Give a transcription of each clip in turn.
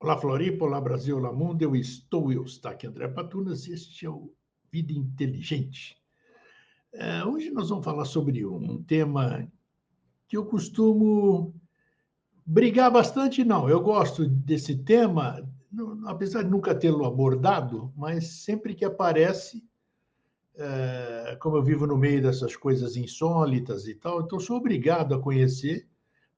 Olá, Floripa, olá, Brasil, olá, mundo, eu está aqui André Patunas e este é o Vida Inteligente. Hoje nós vamos falar sobre um tema que eu costumo brigar bastante, não, eu gosto desse tema, apesar de nunca tê-lo abordado, mas sempre que aparece, como eu vivo no meio dessas coisas insólitas e tal, então sou obrigado a conhecer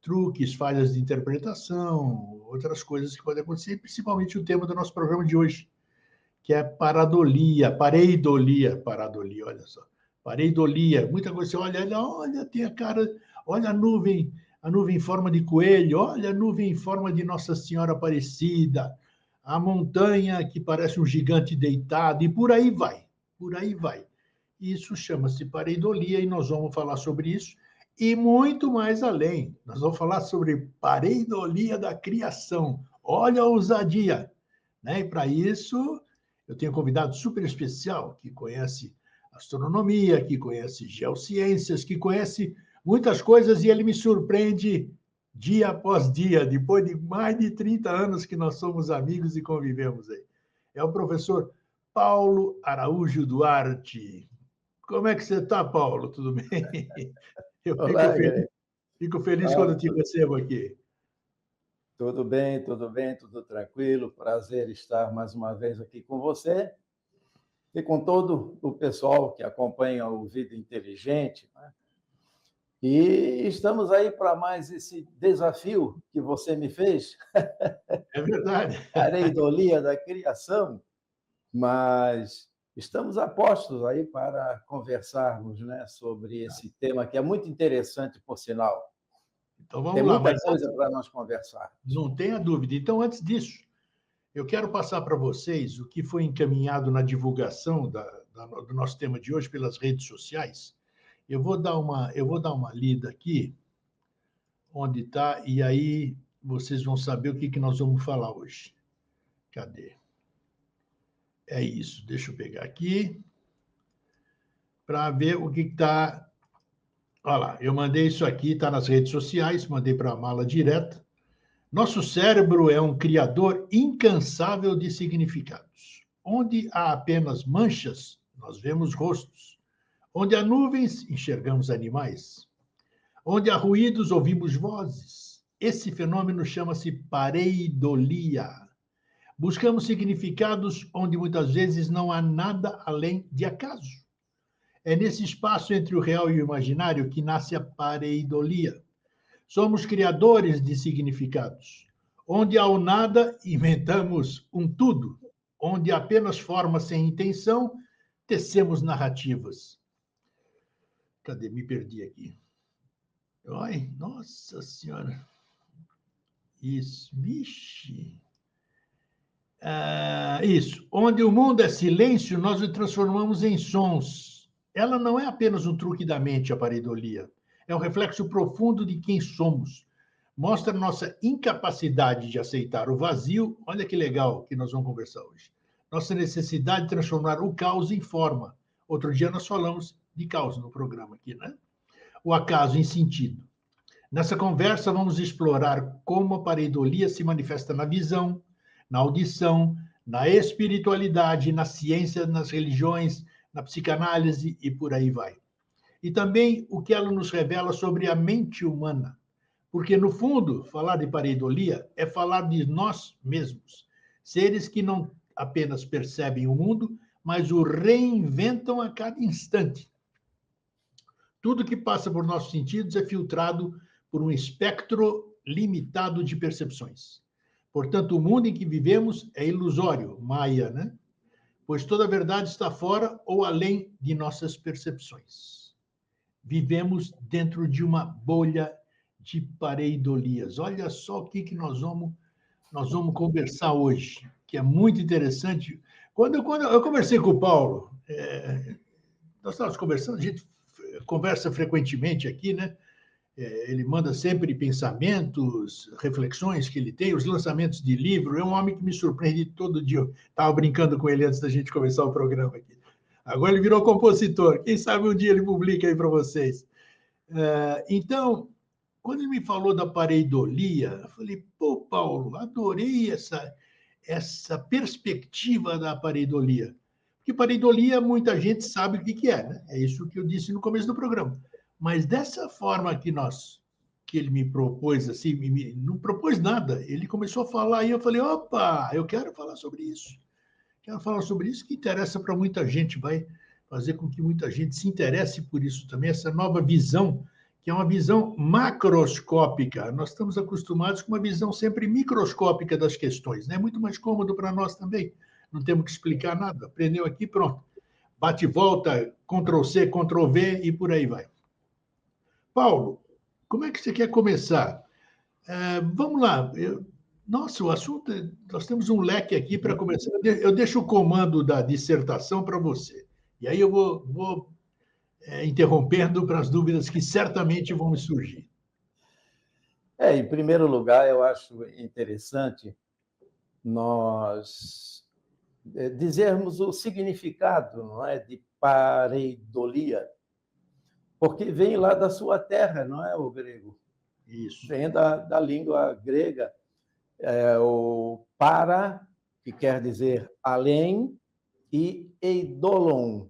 truques, falhas de interpretação, outras coisas que podem acontecer, principalmente o tema do nosso programa de hoje, que é pareidolia, olha só. Pareidolia, muita coisa, você olha, tem a cara, olha a nuvem em forma de coelho, olha a nuvem em forma de Nossa Senhora Aparecida, a montanha que parece um gigante deitado, e por aí vai, por aí vai. Isso chama-se pareidolia e nós vamos falar sobre isso e muito mais além. Nós vamos falar sobre pareidolia da criação. Olha a ousadia, né? E para isso eu tenho um convidado super especial que conhece astronomia, que conhece geociências, que conhece muitas coisas e ele me surpreende dia após dia, depois de mais de 30 anos que nós somos amigos e convivemos aí. É o professor Paulo Araújo Duarte. Como é que você está, Paulo? Tudo bem? Eu Olá, Greg. fico feliz quando eu Ah, te recebo aqui. tudo bem, tudo tranquilo. Prazer estar mais uma vez aqui com você e com todo o pessoal que acompanha o Vida Inteligente, né? E estamos aí para mais esse desafio que você me fez, É verdade. a idolia da criação, mas estamos a postos aí para conversarmos, né, sobre esse tema que é muito interessante, por sinal. Então Tem vamos lá, muita mas coisa para nós conversarmos. não tenha dúvida. Então, antes disso, eu quero passar para vocês o que foi encaminhado na divulgação do nosso tema de hoje pelas redes sociais. Eu vou dar uma lida aqui, onde está, e aí vocês vão saber o que nós vamos falar hoje. Cadê? É isso, deixa eu pegar aqui para ver o que está. Olha lá, eu mandei isso aqui, está nas redes sociais, mandei para a mala direta. Nosso cérebro é um criador incansável de significados. Onde há apenas manchas, nós vemos rostos. Onde há nuvens, enxergamos animais. Onde há ruídos, ouvimos vozes. Esse fenômeno chama-se pareidolia. Buscamos significados onde muitas vezes não há nada além de acaso. É nesse espaço entre o real e o imaginário que nasce a pareidolia. Somos criadores de significados. Onde há o nada, inventamos um tudo. Onde há apenas forma sem intenção, tecemos narrativas. Cadê? Me perdi aqui. Ai, nossa Senhora. Isso, vixe. Isso. Onde o mundo é silêncio, nós o transformamos em sons. Ela não é apenas um truque da mente, a pareidolia. É um reflexo profundo de quem somos. Mostra nossa incapacidade de aceitar o vazio. Olha que legal que nós vamos conversar hoje. Nossa necessidade de transformar o caos em forma. Outro dia nós falamos de caos no programa aqui, né? O acaso em sentido. Nessa conversa, vamos explorar como a pareidolia se manifesta na visão, na audição, na espiritualidade, na ciência, nas religiões, na psicanálise e por aí vai. E também o que ela nos revela sobre a mente humana. Porque, no fundo, falar de pareidolia é falar de nós mesmos, seres que não apenas percebem o mundo, mas o reinventam a cada instante. Tudo que passa por nossos sentidos é filtrado por um espectro limitado de percepções. Portanto, o mundo em que vivemos é ilusório, maia, né? Pois toda a verdade está fora ou além de nossas percepções. Vivemos dentro de uma bolha de pareidolias. Olha só o que nós vamos conversar hoje, que é muito interessante. Quando eu conversei com o Paulo, nós estávamos conversando, a gente conversa frequentemente aqui, né? Ele manda sempre pensamentos, reflexões que ele tem, os lançamentos de livro. É um homem que me surpreende todo dia. Eu estava brincando com ele antes da gente começar o programa aqui. Agora ele virou compositor. Quem sabe um dia ele publica aí para vocês. Então, quando ele me falou da pareidolia, eu falei, pô, Paulo, adorei essa perspectiva da pareidolia. Porque pareidolia, muita gente sabe o que é, né? É isso que eu disse no começo do programa. Mas dessa forma que ele me propôs, assim, não propôs nada, ele começou a falar e eu falei, opa, eu quero falar sobre isso. Quero falar sobre isso que interessa para muita gente, vai fazer com que muita gente se interesse por isso também, essa nova visão, que é uma visão macroscópica. Nós estamos acostumados com uma visão sempre microscópica das questões, né? É muito mais cômodo para nós também. Não temos que explicar nada. Aprendeu aqui, pronto. Bate e volta, Ctrl+C, Ctrl+V e por aí vai. Paulo, como é que você quer começar? Vamos lá. Nossa, o assunto, nós temos um leque aqui para começar. Eu deixo o comando da dissertação para você. E aí eu vou interrompendo para as dúvidas que certamente vão me surgir. Em primeiro lugar, eu acho interessante nós dizermos o significado, não é, de pareidolia, porque vem lá da sua terra, não é, o grego? Isso. Vem da língua grega, o para, que quer dizer além, e eidolon.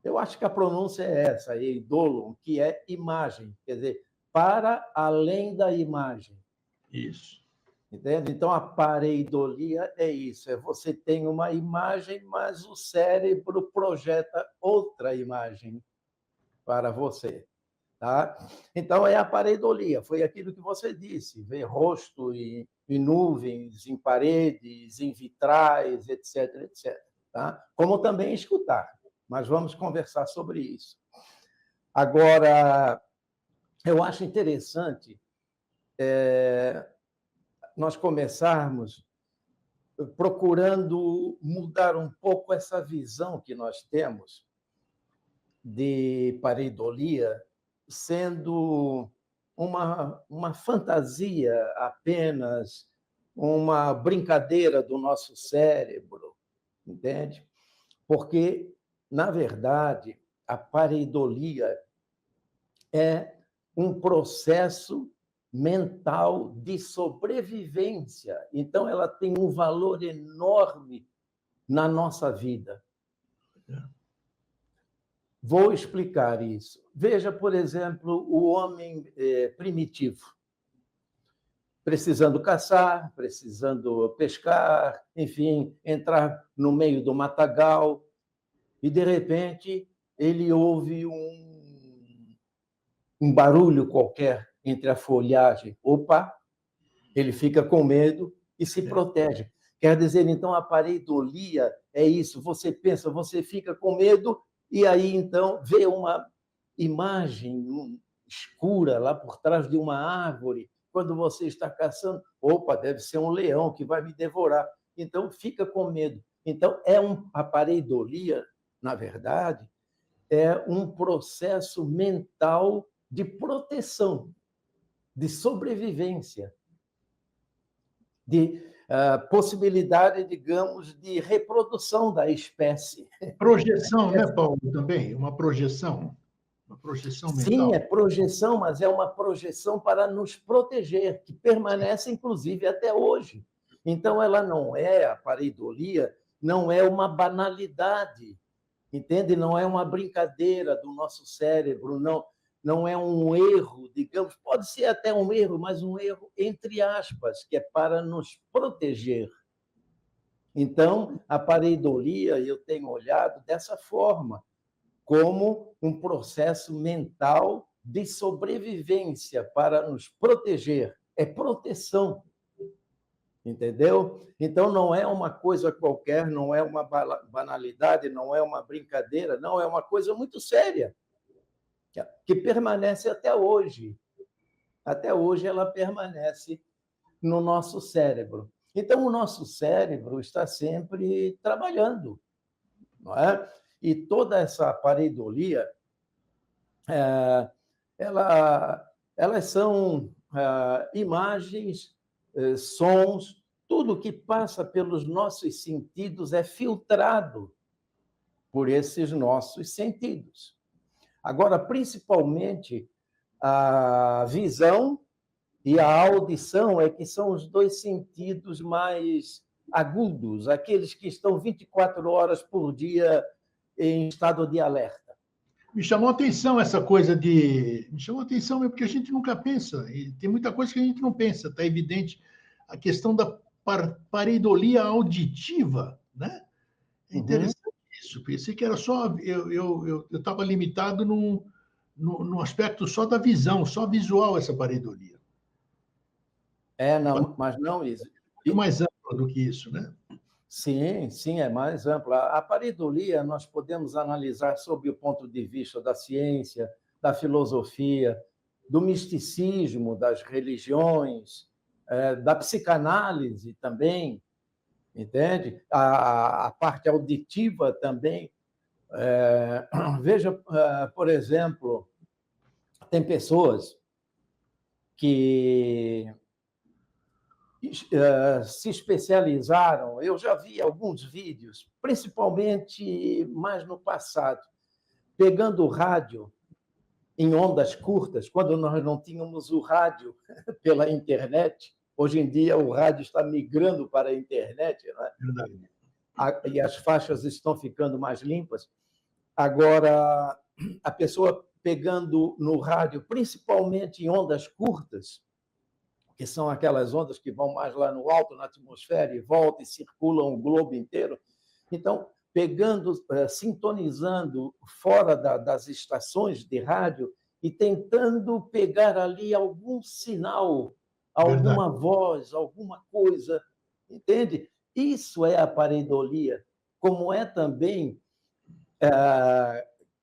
Eu acho que a pronúncia é essa, eidolon, que é imagem, quer dizer, para além da imagem. Isso. Entende? Então, a pareidolia é isso, você tem uma imagem, mas o cérebro projeta outra imagem para você. Tá? Então, é a pareidolia, foi aquilo que você disse, ver rosto em nuvens, em paredes, em vitrais, etc, etc. Tá? Como também escutar, mas vamos conversar sobre isso. Agora, eu acho interessante nós começarmos procurando mudar um pouco essa visão que nós temos de pareidolia sendo uma fantasia apenas, uma brincadeira do nosso cérebro, entende? Porque, na verdade, a pareidolia é um processo mental de sobrevivência. Então, ela tem um valor enorme na nossa vida. Vou explicar isso. Veja, por exemplo, o homem primitivo, precisando caçar, precisando pescar, enfim, entrar no meio do matagal, e, de repente, ele ouve um barulho qualquer entre a folhagem. Opa! Ele fica com medo e se protege. Quer dizer, então, a pareidolia é isso. Você pensa, você fica com medo e aí, então, vê uma imagem escura lá por trás de uma árvore. Quando você está caçando, opa, deve ser um leão que vai me devorar. Então, fica com medo. Então, a pareidolia, na verdade, é um processo mental de proteção, de sobrevivência, de possibilidade, digamos, de reprodução da espécie. Projeção, né, Paulo, também? Uma projeção mental. Sim, é projeção, mas é uma projeção para nos proteger, que permanece, inclusive, até hoje. Então, ela não é, a pareidolia, não é uma banalidade, entende? Não é uma brincadeira do nosso cérebro, não é um erro, digamos, pode ser até um erro, mas um erro entre aspas, que é para nos proteger. Então, a pareidolia eu tenho olhado dessa forma, como um processo mental de sobrevivência para nos proteger. É proteção. Entendeu? Então, não é uma coisa qualquer, não é uma banalidade, não é uma brincadeira, não, é uma coisa muito séria, que permanece até hoje. Até hoje ela permanece no nosso cérebro. Então, o nosso cérebro está sempre trabalhando, não é? E toda essa pareidolia, elas são imagens, sons, tudo que passa pelos nossos sentidos é filtrado por esses nossos sentidos. Agora, principalmente, a visão E a audição é que são os dois sentidos mais agudos, aqueles que estão 24 horas por dia em estado de alerta. Me chamou a atenção essa coisa de. Me chamou a atenção mesmo, porque a gente nunca pensa. E tem muita coisa que a gente não pensa, está evidente. A questão da pareidolia auditiva, né? É interessante isso. Pensei que era só. Eu estava limitado no aspecto só da visão, só visual, essa pareidolia. Não, mas não isso. Muito mais ampla do que isso, né? Sim, sim, é mais ampla. A pareidolia nós podemos analisar sob o ponto de vista da ciência, da filosofia, do misticismo, das religiões, da psicanálise também, entende? A parte auditiva também. Veja, por exemplo, tem pessoas que se especializaram. Eu já vi alguns vídeos, principalmente mais no passado, pegando o rádio em ondas curtas, quando nós não tínhamos o rádio pela internet. Hoje em dia, o rádio está migrando para a internet, não é? Verdade. E as faixas estão ficando mais limpas. Agora, a pessoa pegando no rádio, principalmente em ondas curtas, que são aquelas ondas que vão mais lá no alto, na atmosfera, e voltam e circulam o globo inteiro. Então, pegando, sintonizando fora das estações de rádio e tentando pegar ali algum sinal, alguma voz, alguma coisa, entende? Isso é a pareidolia, como é também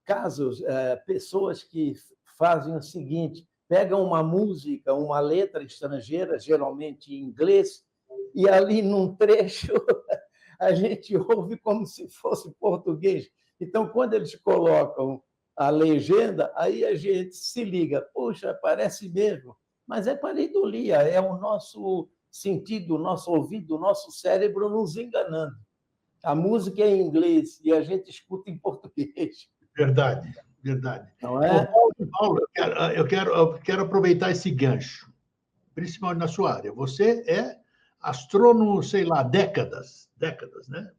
casos, pessoas que fazem o seguinte: pegam uma música, uma letra estrangeira, geralmente em inglês, e ali num trecho a gente ouve como se fosse português. Então, quando eles colocam a legenda, aí a gente se liga, puxa, parece mesmo, mas é pareidolia, é o nosso sentido, o nosso ouvido, o nosso cérebro nos enganando. A música é em inglês e a gente escuta em português. Verdade, verdade. Não é? Paulo, eu quero aproveitar esse gancho, principalmente na sua área. Você é astrônomo, sei lá, décadas, né?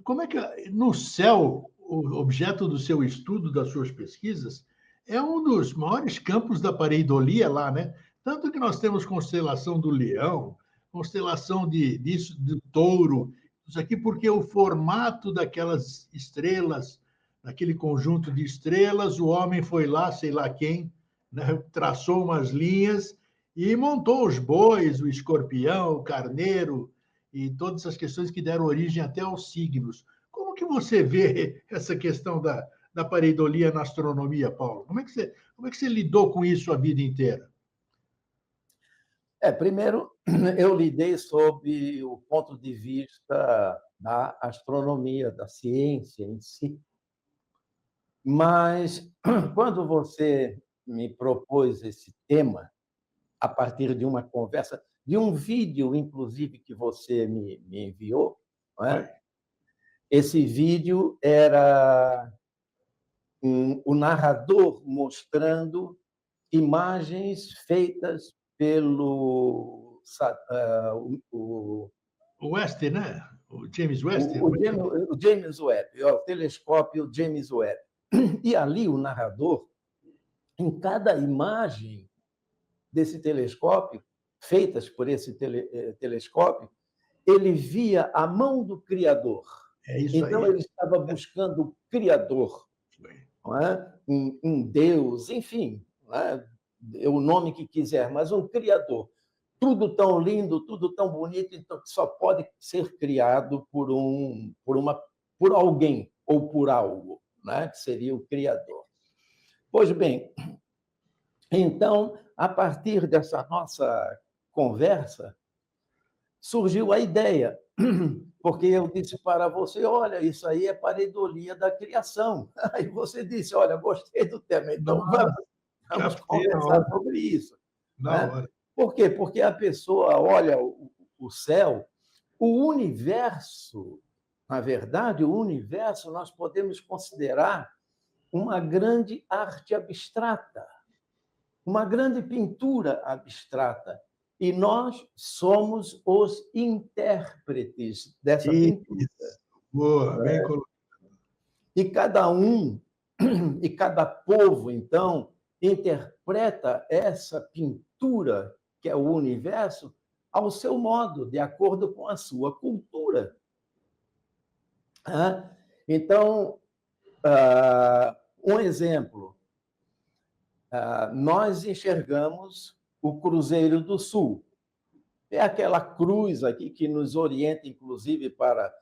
Como é que no céu, o objeto do seu estudo, das suas pesquisas, é um dos maiores campos da pareidolia lá, né? Tanto que nós temos constelação do Leão, constelação do Touro, isso aqui porque o formato daquelas estrelas, daquele conjunto de estrelas, o homem foi lá, sei lá quem, né? Traçou umas linhas e montou os bois, o escorpião, o carneiro, e todas as questões que deram origem até aos signos. Como que você vê essa questão da pareidolia na astronomia, Paulo? Como é que você lidou com isso a vida inteira? Primeiro, eu lidei sob o ponto de vista da astronomia, da ciência em si. Mas, quando você me propôs esse tema, a partir de uma conversa, de um vídeo, inclusive, que você me enviou, não é? Esse vídeo era o narrador mostrando imagens feitas pelo O West, né? O James West. o James Webb, o telescópio James Webb. E ali o narrador, em cada imagem desse telescópio, feitas por esse telescópio, ele via a mão do Criador. É isso então, aí. ele estava buscando o Criador, não é? Um Deus, enfim, não é? O nome que quiser, mas um Criador. Tudo tão lindo, tudo tão bonito, então só pode ser criado por alguém ou por algo, né? Que seria o Criador. Pois bem, então, a partir dessa nossa conversa, surgiu a ideia, porque eu disse para você: olha, isso aí é pareidolia da criação. Aí você disse: olha, gostei do tema, então vamos conversar sobre isso. Né? Por quê? Porque a pessoa olha o céu, o universo, na verdade, o universo nós podemos considerar uma grande arte abstrata. uma grande pintura abstrata. E nós somos os intérpretes dessa pintura. Boa, bem colocado. E cada um, e cada povo, então, interpreta essa pintura, que é o universo, ao seu modo, de acordo com a sua cultura. Então, um exemplo, nós enxergamos o Cruzeiro do Sul. É aquela cruz aqui que nos orienta, inclusive, para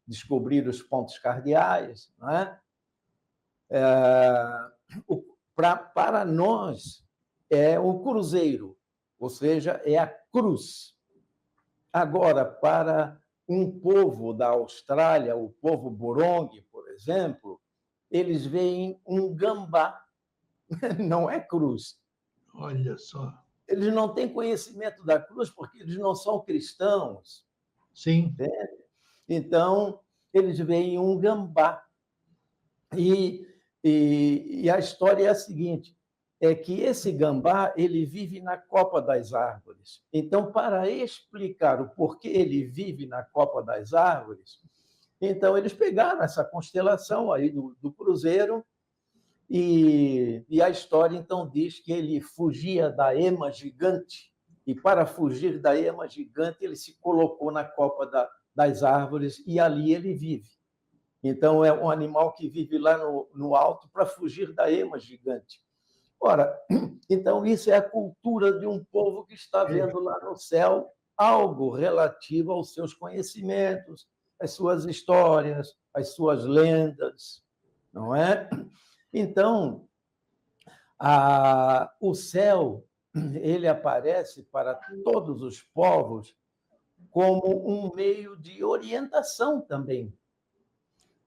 descobrir os pontos cardeais. Não é? Para nós, é o cruzeiro, ou seja, é a cruz. Agora, para um povo da Austrália, o povo Burongue, por exemplo, eles veem um gambá, não é cruz. Olha só. Eles não têm conhecimento da cruz porque eles não são cristãos. Sim. Entende? Então, eles veem um gambá. E a história é a seguinte, é que esse gambá ele vive na copa das árvores. Então, para explicar o porquê ele vive na copa das árvores, então eles pegaram essa constelação aí do Cruzeiro e a história então diz que ele fugia da ema gigante e para fugir da ema gigante ele se colocou na copa das árvores e ali ele vive. Então, é um animal que vive lá no alto para fugir da ema gigante. Ora, então, isso é a cultura de um povo que está vendo lá no céu algo relativo aos seus conhecimentos, às suas histórias, às suas lendas, não é? Então, o céu, ele aparece para todos os povos como um meio de orientação também,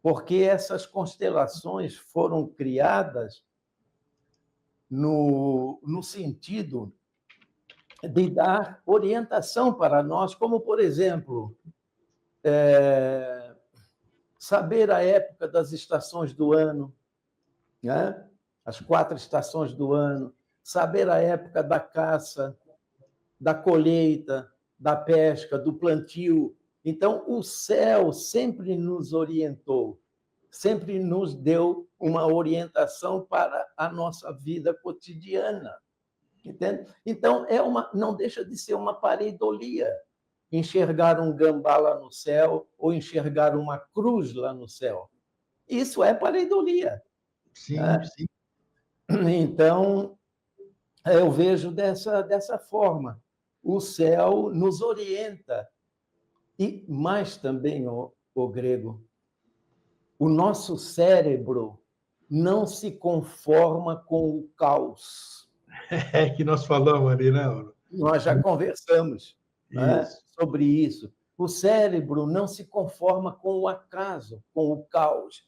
porque essas constelações foram criadas no sentido de dar orientação para nós, como, por exemplo, saber a época das estações do ano, né? As 4 estações do ano, saber a época da caça, da colheita, da pesca, do plantio. Então, o céu sempre nos orientou, sempre nos deu uma orientação para a nossa vida cotidiana. Entende? Então, não deixa de ser uma pareidolia enxergar um gambá lá no céu ou enxergar uma cruz lá no céu. Isso é pareidolia. Sim, né? sim. Então, eu vejo dessa forma. O céu nos orienta. E mais também, o Grego, o nosso cérebro não se conforma com o caos. É que nós falamos ali, né, Auro? Nós já conversamos sobre isso. O cérebro não se conforma com o acaso, com o caos.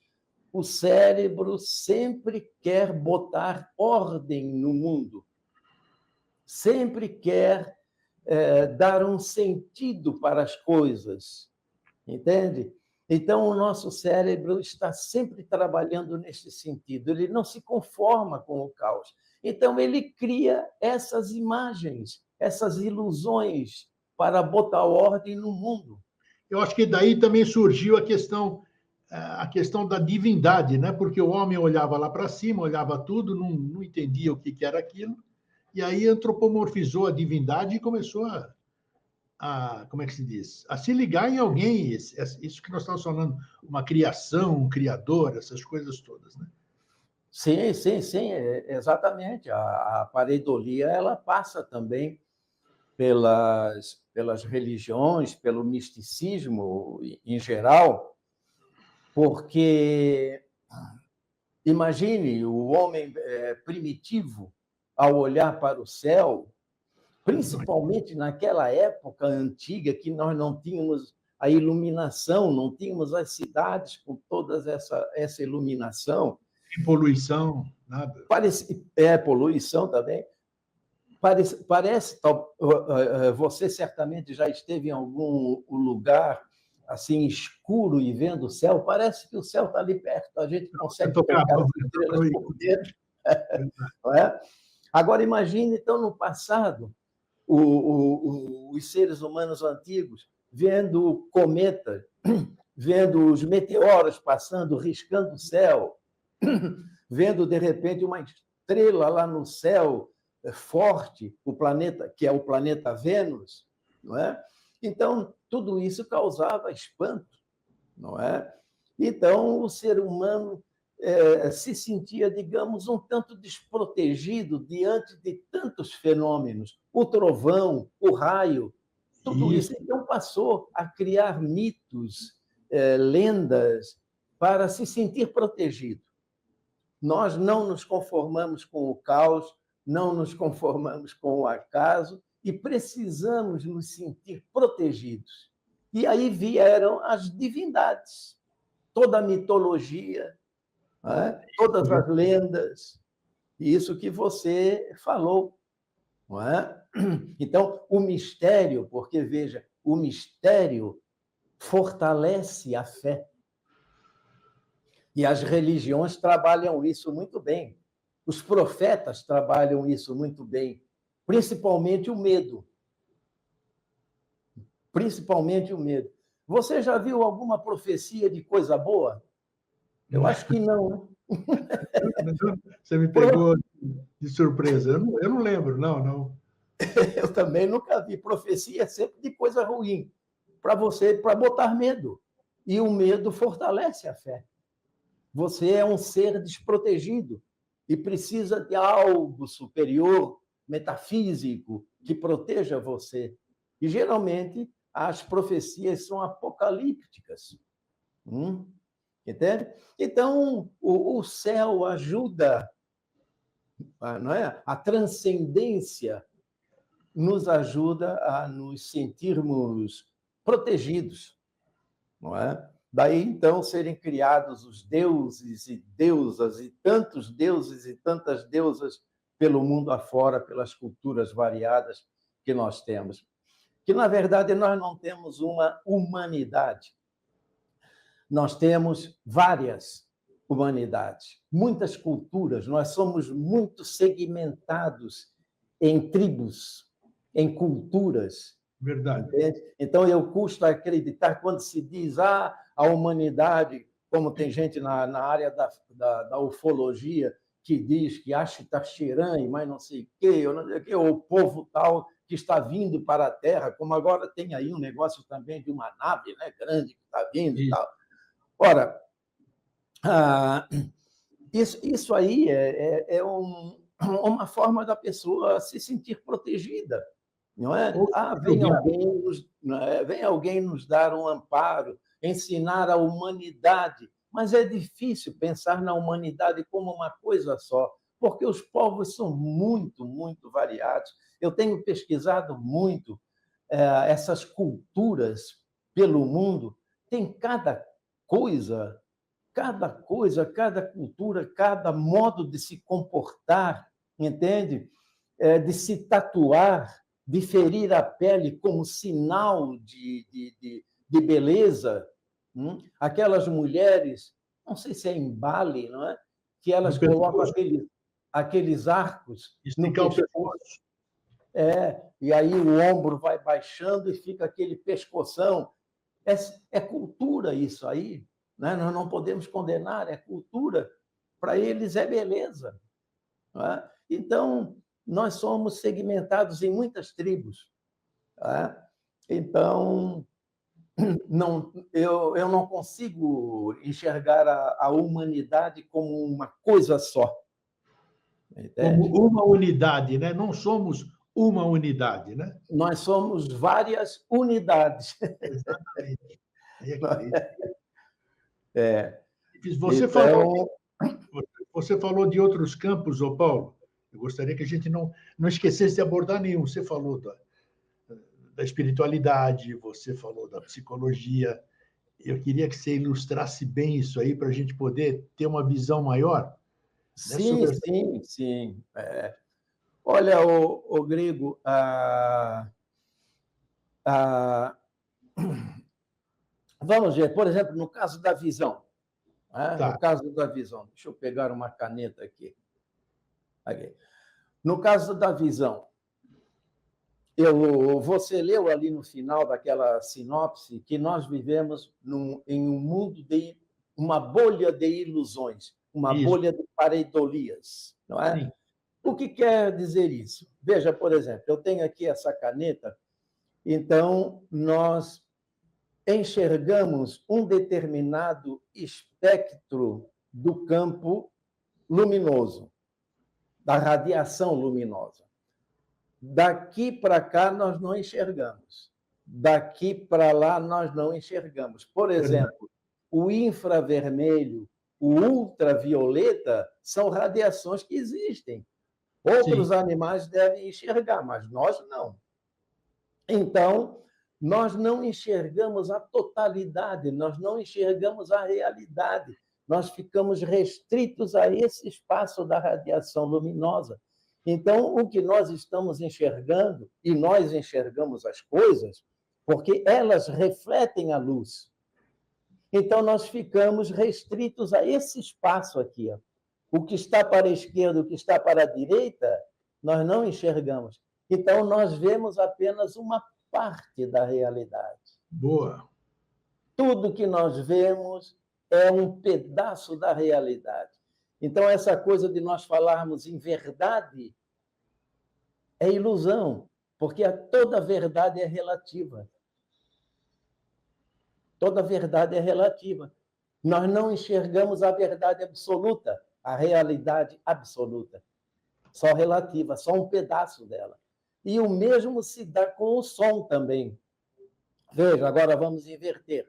O cérebro sempre quer botar ordem no mundo, sempre quer dar um sentido para as coisas, entende? Então, o nosso cérebro está sempre trabalhando nesse sentido, ele não se conforma com o caos. Então, ele cria essas imagens, essas ilusões para botar ordem no mundo. Eu acho que daí também surgiu a questão da divindade, né? Porque o homem olhava lá para cima, olhava tudo, não entendia o que era aquilo, e aí antropomorfizou a divindade e começou como é que se diz? A se ligar em alguém, isso que nós estamos falando, uma criação, um criador, essas coisas todas, né? Sim, exatamente. A pareidolia ela passa também pelas religiões, pelo misticismo em geral, porque imagine o homem primitivo ao olhar para o céu, principalmente naquela época antiga que nós não tínhamos a iluminação, não tínhamos as cidades com toda essa iluminação. Sem poluição, nada. Poluição também. Parece, você certamente já esteve em algum lugar assim escuro e vendo o céu, parece que o céu está ali perto, a gente consegue tocar as estrelas por dentro. Não é? Agora, imagine, então, no passado, os seres humanos antigos vendo cometas, vendo os meteoros passando, riscando o céu, vendo, de repente, uma estrela lá no céu forte, o planeta, que é o planeta Vênus, não é? Então, tudo isso causava espanto, não é? Então, o ser humano se sentia, digamos, um tanto desprotegido diante de tantos fenômenos. O trovão, o raio, tudo isso. Então, passou a criar mitos, lendas, para se sentir protegido. Nós não nos conformamos com o caos, não nos conformamos com o acaso e precisamos nos sentir protegidos. E aí vieram as divindades, toda a mitologia, todas as lendas, isso que você falou, não é? Então, o mistério, porque, veja, o mistério fortalece a fé. E as religiões trabalham isso muito bem. Os profetas trabalham isso muito bem, principalmente o medo. Principalmente o medo. Você já viu alguma profecia de coisa boa? Eu acho que não. Você me pegou de surpresa. Eu não lembro, não. Eu também nunca vi. Profecia é sempre de coisa ruim, para botar medo. E o medo fortalece a fé. Você é um ser desprotegido e precisa de algo superior, metafísico, que proteja você. E, geralmente, as profecias são apocalípticas. Entende? Então, o céu ajuda, não é? A transcendência nos ajuda a nos sentirmos protegidos, não é? Daí, então, serem criados os deuses e deusas, e tantos deuses e tantas deusas pelo mundo afora, pelas culturas variadas que nós temos. Que, na verdade, nós não temos uma humanidade. Nós temos várias humanidades, muitas culturas, nós somos muito segmentados em tribos, em culturas. Verdade. Entende? Então, eu custo acreditar quando se diz a humanidade, como tem gente na área da ufologia que diz que Ashitaxiran, mas não sei o quê, ou o povo tal que está vindo para a Terra, como agora tem aí um negócio também de uma nave, né, grande que está vindo e tal. Ora, isso aí é uma forma da pessoa se sentir protegida, não é? Vem alguém nos dar um amparo, ensinar a humanidade, mas é difícil pensar na humanidade como uma coisa só, porque os povos são muito, muito variados. Eu tenho pesquisado muito essas culturas pelo mundo, tem cada coisa, cada cultura, cada modo de se comportar, entende? De se tatuar, de ferir a pele como sinal de beleza. Aquelas mulheres, não sei se é em Bali, não é? Que elas colocam aqueles arcos no pescoço. E aí o ombro vai baixando e fica aquele pescoção. É cultura isso aí, né? Nós não podemos condenar, é cultura. Para eles é beleza. Não é? Então, nós somos segmentados em muitas tribos. Não é? Então, eu não consigo enxergar a humanidade como uma coisa só. Entende? Como uma unidade, né? Não somos uma unidade, né? Nós somos várias unidades. Exatamente. Você falou de outros campos, ô Paulo. Eu gostaria que a gente não esquecesse de abordar nenhum. Você falou da espiritualidade, você falou da psicologia. Eu queria que você ilustrasse bem isso aí para a gente poder ter uma visão maior. Sim, né, sim. Olha, o Grego, vamos ver, por exemplo, no caso da visão. Tá. No caso da visão, deixa eu pegar uma caneta aqui. No caso da visão, você leu ali no final daquela sinopse que nós vivemos em um mundo de uma bolha de ilusões, uma Isso. bolha de pareidolias, não é? Sim. O que quer dizer isso? Veja, por exemplo, eu tenho aqui essa caneta, então nós enxergamos um determinado espectro do campo luminoso, da radiação luminosa. Daqui para cá, nós não enxergamos. Daqui para lá, nós não enxergamos. Por exemplo, o infravermelho, o ultravioleta, são radiações que existem. Outros animais devem enxergar, mas nós não. Então, nós não enxergamos a totalidade, nós não enxergamos a realidade. Nós ficamos restritos a esse espaço da radiação luminosa. Então, o que nós estamos enxergando, e nós enxergamos as coisas, porque elas refletem a luz. Então, nós ficamos restritos a esse espaço aqui. Ó. O que está para a esquerda, o que está para a direita, nós não enxergamos. Então, nós vemos apenas uma parte da realidade. Boa. Tudo que nós vemos é um pedaço da realidade. Então, essa coisa de nós falarmos em verdade é ilusão, porque toda verdade é relativa. Toda verdade é relativa. Nós não enxergamos a verdade absoluta, a realidade absoluta. Só relativa, só um pedaço dela. E o mesmo se dá com o som também. Veja, agora vamos inverter.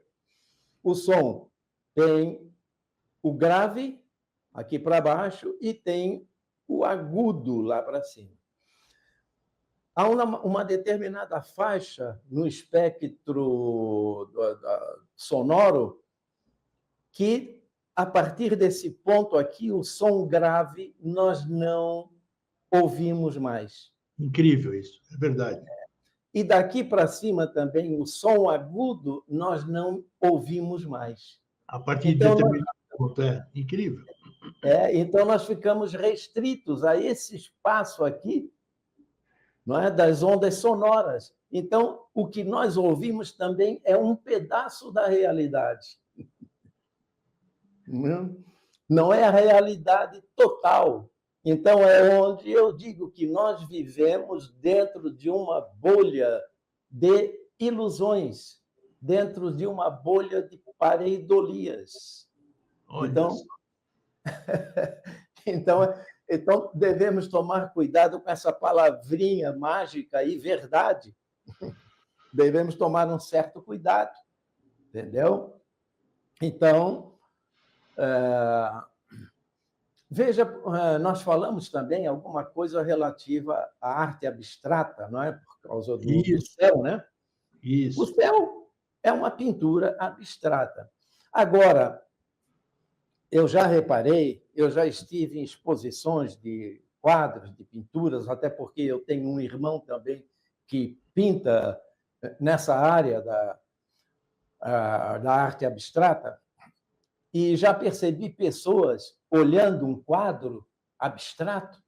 O som tem o grave aqui para baixo e tem o agudo lá para cima. Há uma determinada faixa no espectro sonoro que, a partir desse ponto aqui, o som grave nós não ouvimos mais. Incrível isso, é verdade. E daqui para cima também, o som agudo nós não ouvimos mais. A partir de determinado ponto, incrível. Então, nós ficamos restritos a esse espaço aqui, não é, das ondas sonoras. Então, o que nós ouvimos também é um pedaço da realidade. Não é a realidade total. Então, é onde eu digo que nós vivemos dentro de uma bolha de ilusões, dentro de uma bolha de pareidolias. Então, devemos tomar cuidado com essa palavrinha mágica aí, verdade. Devemos tomar um certo cuidado, entendeu? Então, veja, nós falamos também alguma coisa relativa à arte abstrata, não é? Por causa do céu, né? Isso. O céu é uma pintura abstrata. Agora, eu já reparei, eu já estive em exposições de quadros, de pinturas, até porque eu tenho um irmão também que pinta nessa área da arte abstrata, e já percebi pessoas olhando um quadro abstrato,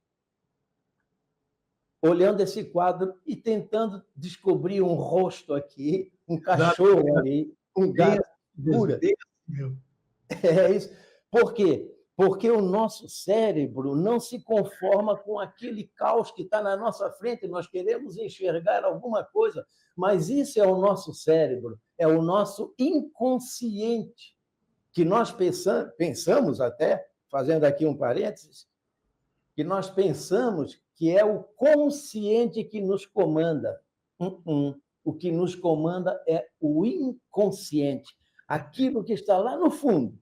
olhando esse quadro e tentando descobrir um rosto aqui, um cachorro ali, um gato. É isso. Por quê? Porque o nosso cérebro não se conforma com aquele caos que está na nossa frente. Nós queremos enxergar alguma coisa, mas isso é o nosso cérebro, é o nosso inconsciente, que nós pensamos até, fazendo aqui um parênteses, que nós pensamos que é o consciente que nos comanda. O que nos comanda é o inconsciente, aquilo que está lá no fundo.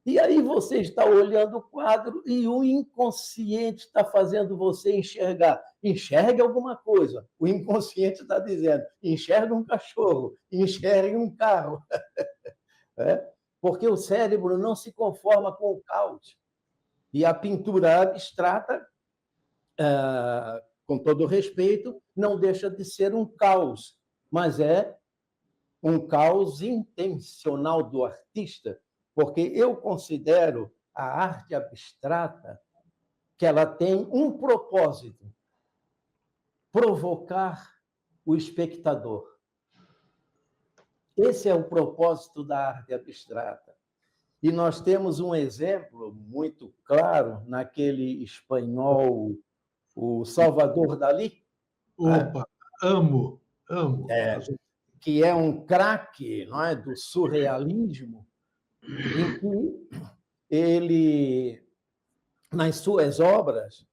E aí você está olhando o quadro e o inconsciente está fazendo você enxergar. Enxergue alguma coisa. O inconsciente está dizendo, enxerga um cachorro, enxergue um carro. Porque o cérebro não se conforma com o caos. E a pintura abstrata, com todo respeito, não deixa de ser um caos, mas é um caos intencional do artista, porque eu considero a arte abstrata que ela tem um propósito: provocar o espectador. Esse é o propósito da arte abstrata. E nós temos um exemplo muito claro naquele espanhol, o Salvador Dalí. Opa, amo. Que é um craque, não é, do surrealismo, em que ele, nas suas obras,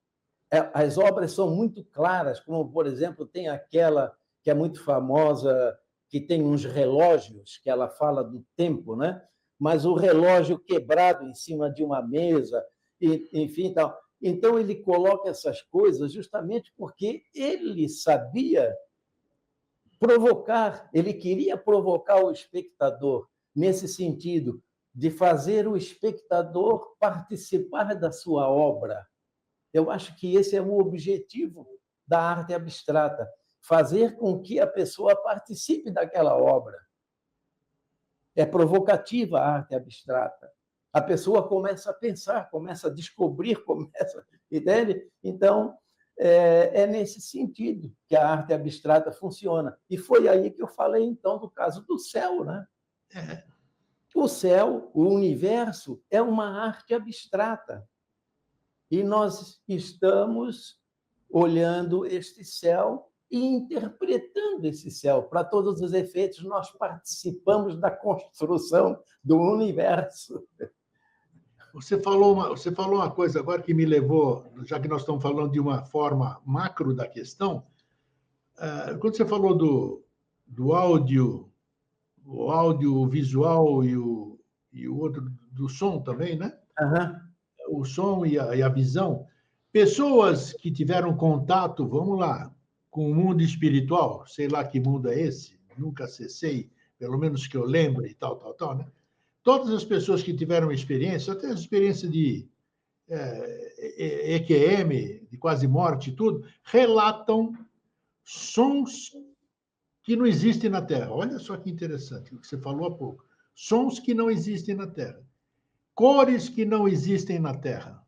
as obras são muito claras, como, por exemplo, tem aquela que é muito famosa, que tem uns relógios, que ela fala do tempo, né? Mas o relógio quebrado em cima de uma mesa, enfim, tal. Então, ele coloca essas coisas justamente porque ele sabia provocar, ele queria provocar o espectador nesse sentido de fazer o espectador participar da sua obra. Eu acho que esse é o objetivo da arte abstrata, fazer com que a pessoa participe daquela obra. É provocativa a arte abstrata. A pessoa começa a pensar, começa a descobrir, entende? Então, é nesse sentido que a arte abstrata funciona. E foi aí que eu falei, então, do caso do céu, né? O céu, o universo, é uma arte abstrata. E nós estamos olhando este céu e interpretando esse céu. Para todos os efeitos, nós participamos da construção do universo. Você falou uma coisa agora que me levou, já que nós estamos falando de uma forma macro da questão, quando você falou do áudio, o audiovisual e o outro do som também, né? Uhum. O som e a visão. Pessoas que tiveram contato, vamos lá, com o mundo espiritual, sei lá que mundo é esse, nunca acessei, pelo menos que eu lembre, e tal, né? Todas as pessoas que tiveram experiência, até a experiência de EQM, de quase morte e tudo, relatam sons que não existem na Terra. Olha só que interessante o que você falou há pouco. Sons que não existem na Terra. Cores que não existem na Terra.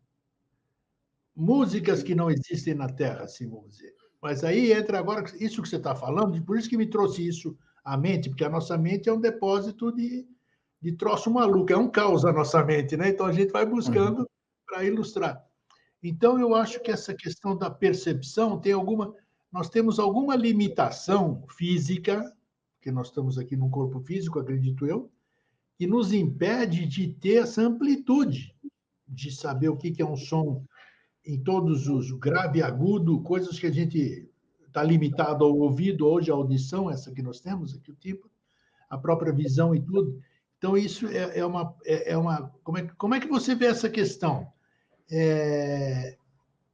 Músicas que não existem na Terra, assim vamos dizer. Mas aí entra agora isso que você está falando, por isso que me trouxe isso à mente, porque a nossa mente é um depósito de troço maluco, é um caos a nossa mente, né? Então a gente vai buscando para ilustrar. Então eu acho que essa questão da percepção tem nós temos alguma limitação física, porque nós estamos aqui num corpo físico, acredito eu, que nos impede de ter essa amplitude, de saber o que é um som em todos os grave e agudo, coisas que a gente está limitado ao ouvido, hoje a audição, essa que nós temos aqui, o tipo, a própria visão e tudo. Então, isso é uma. Como é que você vê essa questão?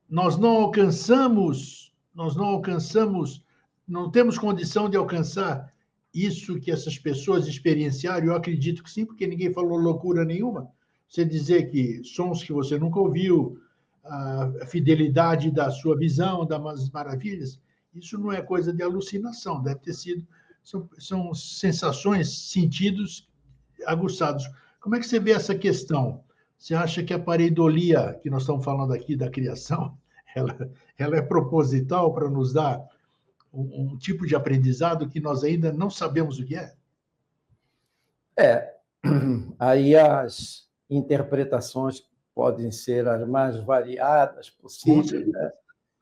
Nós não alcançamos, não temos condição de alcançar isso que essas pessoas experienciaram. Eu acredito que sim, porque ninguém falou loucura nenhuma. Você dizer que sons que você nunca ouviu, a fidelidade da sua visão, das maravilhas, isso não é coisa de alucinação, deve ter sido, são sensações, sentidos aguçados. Como é que você vê essa questão? Você acha que a pareidolia, que nós estamos falando aqui da criação, ela é proposital para nos dar um tipo de aprendizado que nós ainda não sabemos o que é? Aí as interpretações podem ser as mais variadas possíveis, né?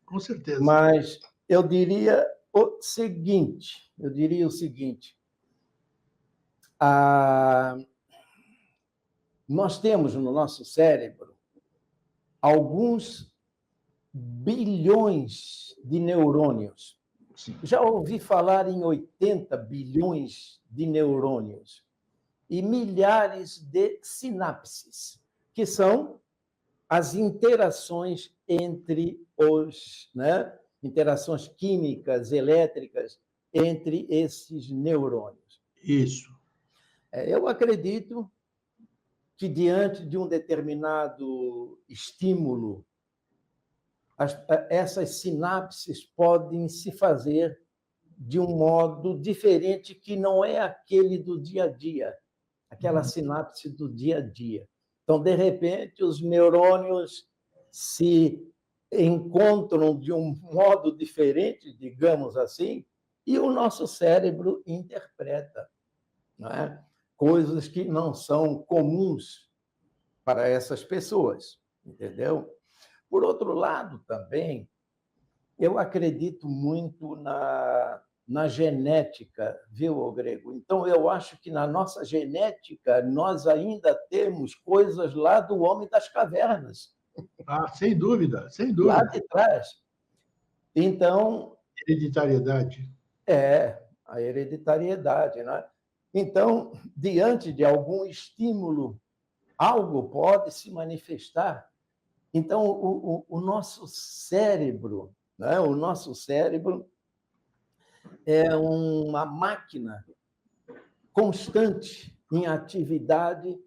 Com certeza. Mas eu diria o seguinte, nós temos no nosso cérebro alguns bilhões de neurônios. Sim. Já ouvi falar em 80 bilhões de neurônios e milhares de sinapses, que são as interações entre interações químicas, elétricas, entre esses neurônios. Isso. Eu acredito que, diante de um determinado estímulo, essas sinapses podem se fazer de um modo diferente, que não é aquele do dia a dia, aquela sinapse do dia a dia. Então, de repente, os neurônios se encontram de um modo diferente, digamos assim, e o nosso cérebro interpreta, não é? Coisas que não são comuns para essas pessoas, entendeu? Por outro lado, também, eu acredito muito na genética, viu, Grego? Então, eu acho que na nossa genética nós ainda temos coisas lá do homem das cavernas, Ah, sem dúvida, sem lá dúvida. de trás. Então, Hereditariedade. a hereditariedade, né? Então, diante de algum estímulo, algo pode se manifestar. Então, o nosso cérebro, né? O nosso cérebro é uma máquina constante em atividade,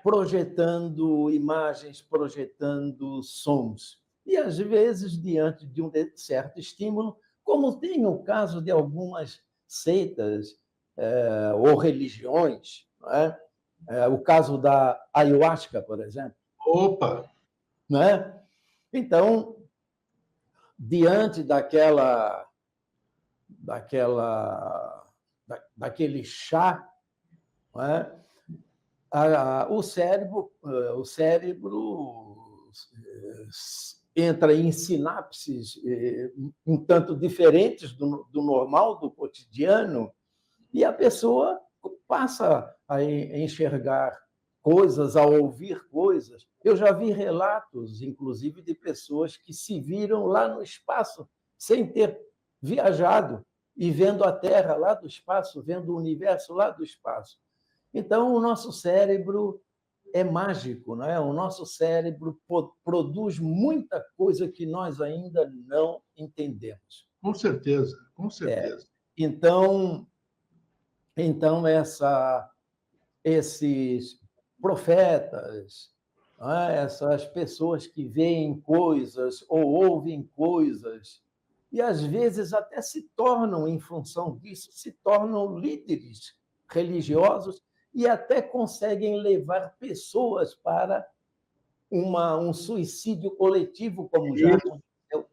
projetando imagens, projetando sons. E, às vezes, diante de um certo estímulo, como tem o caso de algumas seitas ou religiões, não é? O caso da ayahuasca, por exemplo. Opa! Não é? Então, diante daquele chá, não é? O cérebro entra em sinapses um tanto diferentes do normal, do cotidiano, e a pessoa passa a enxergar coisas, a ouvir coisas. Eu já vi relatos, inclusive, de pessoas que se viram lá no espaço, sem ter viajado, e vendo a Terra lá do espaço, vendo o universo lá do espaço. Então, o nosso cérebro é mágico, não é? O nosso cérebro produz muita coisa que nós ainda não entendemos. Com certeza, com certeza. Então, esses profetas, não é? Essas pessoas que veem coisas ou ouvem coisas, e às vezes até se tornam, em função disso, se tornam líderes religiosos e até conseguem levar pessoas para um suicídio coletivo, como já aconteceu.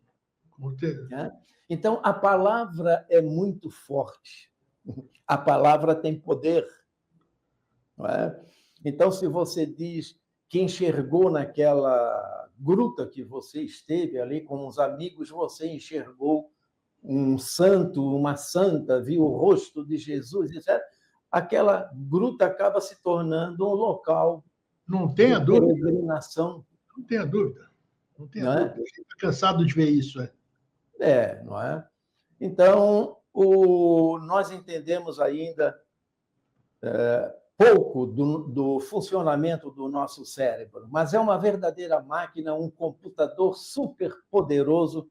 Né? Então, a palavra é muito forte. A palavra tem poder. Não é? Então, se você diz que enxergou naquela gruta que você esteve ali com os amigos, você enxergou um santo, uma santa, viu o rosto de Jesus, etc., aquela gruta acaba se tornando um local Não tenha de dúvida. peregrinação. Não tenha dúvida. Não tenha Não dúvida. é? A gente está cansado de ver isso. Não é? Então, nós entendemos ainda pouco do funcionamento do nosso cérebro, mas é uma verdadeira máquina, um computador super poderoso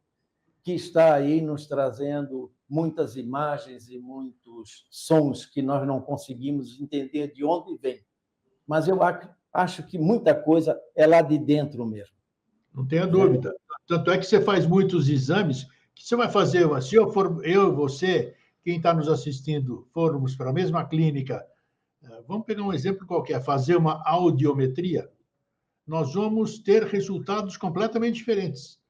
que está aí nos trazendo muitas imagens e muitos sons que nós não conseguimos entender de onde vem. Mas eu acho que muita coisa é lá de dentro mesmo. Não tenha dúvida. Tanto é que você faz muitos exames que você vai fazer, se eu e você, quem está nos assistindo, formos para a mesma clínica, vamos pegar um exemplo qualquer, fazer uma audiometria, nós vamos ter resultados completamente diferentes.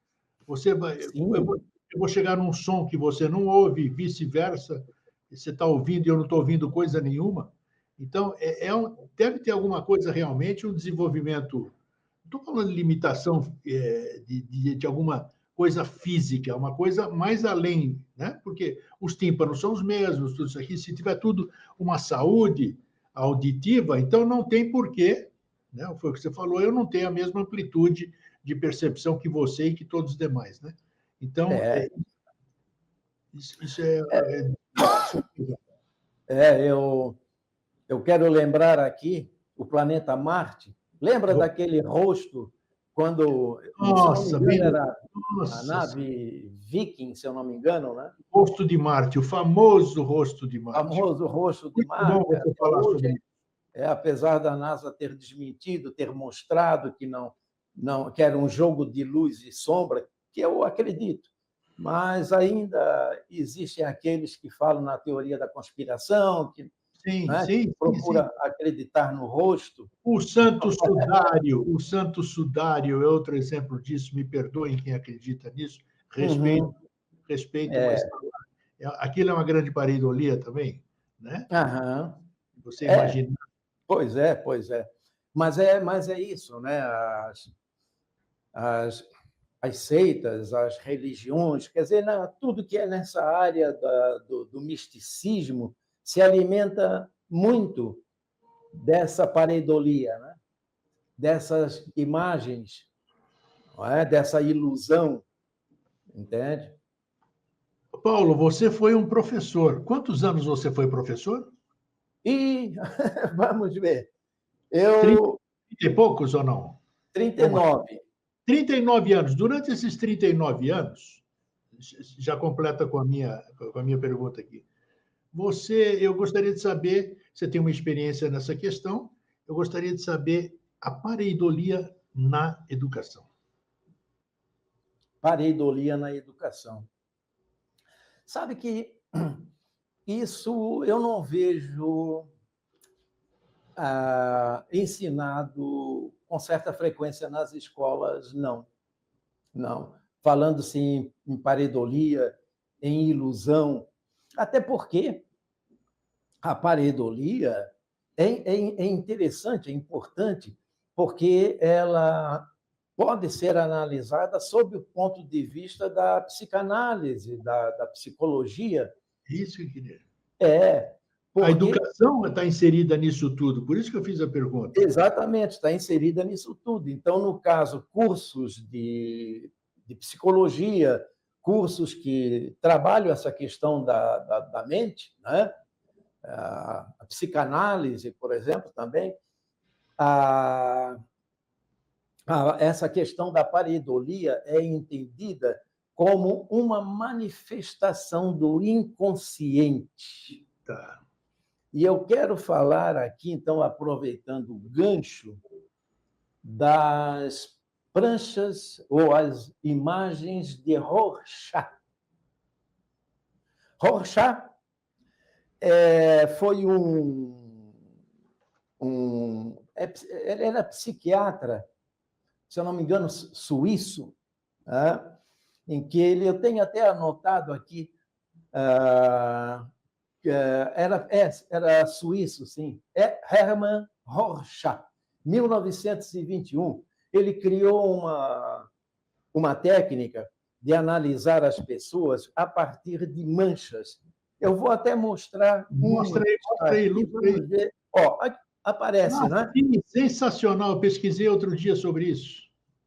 Eu vou chegar num som que você não ouve, vice-versa, você está ouvindo e eu não estou ouvindo coisa nenhuma. Então, deve ter alguma coisa realmente, um desenvolvimento. Não estou falando de limitação de alguma coisa física, uma coisa mais além, né? Porque os tímpanos são os mesmos, tudo isso aqui. Se tiver tudo uma saúde auditiva, então não tem porquê, né? Foi o que você falou, eu não tenho a mesma amplitude de percepção que você e que todos os demais, né? Então, isso eu quero lembrar aqui o planeta Marte. Lembra daquele rosto quando, nossa, se não me engano, era nossa, a nave Viking, se eu não me engano, né? Rosto de Marte, o famoso rosto de Marte. O famoso rosto de Muito Marte. bom você falar hoje, sobre isso. Apesar da NASA ter desmentido, ter mostrado que era um jogo de luz e sombra, que eu acredito. Mas ainda existem aqueles que falam na teoria da conspiração, que Sim, né? sim, sim, Procura acreditar no rosto. O santo sudário é outro exemplo disso. Me perdoem quem acredita nisso. Respeito, Uhum. respeito, mas É. aquilo é uma grande pareidolia também, né? Aham. Você É, imagina. pois é, pois é. Mas é isso, né? As, as seitas, as religiões, quer dizer, tudo que é nessa área do misticismo se alimenta muito dessa pareidolia, né? Dessas imagens, não é? Dessa ilusão, entende? Paulo, você foi um professor. Quantos anos você foi professor? E vamos ver, 30 eu e poucos ou não? Ou mais? 39. 39 anos. Durante esses 39 anos, já completa com a minha pergunta aqui. Eu gostaria de saber, você tem uma experiência nessa questão, eu gostaria de saber a pareidolia na educação. Pareidolia na educação. Sabe que isso eu não vejo ensinado com certa frequência nas escolas, não. Não. Falando-se em pareidolia, em ilusão, até porque a pareidolia é interessante, é importante, porque ela pode ser analisada sob o ponto de vista da psicanálise, da psicologia. Isso que eu queria. É, A porque educação está inserida nisso tudo, por isso que eu fiz a pergunta. exatamente, está inserida nisso tudo. Então, no caso, cursos de psicologia, cursos que trabalham essa questão da mente, né? A psicanálise, por exemplo, também, a, essa questão da pareidolia é entendida como uma manifestação do inconsciente. Tá. E eu quero falar aqui, então, aproveitando o gancho, das pranchas ou as imagens de Rorschach. Rorschach foi ele era psiquiatra, se eu não me engano, suíço, né? Em que eu tenho até anotado aqui, era suíço, sim, Hermann Rorschach, 1921. Ele criou uma técnica de analisar as pessoas a partir de manchas. Eu vou até mostrar uma Mostra que aí, está mostra aí, aqui, ilustra aí. vamos ver. Ó, aparece, Ah, né? sim, sensacional. Eu pesquisei outro dia sobre isso.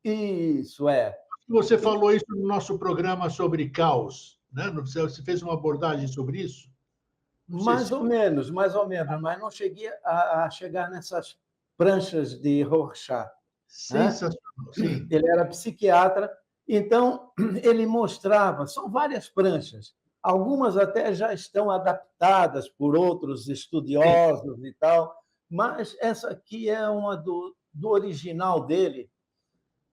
Isso é. Você falou isso no nosso programa sobre caos, né? Você fez uma abordagem sobre isso? Não sei se Mais ou menos, mas não cheguei a chegar nessas pranchas de Rorschach, né? sensacional, sim. Ele era psiquiatra, então ele mostrava, são várias pranchas, algumas até já estão adaptadas por outros Sim. estudiosos e tal, mas essa aqui é uma do original dele,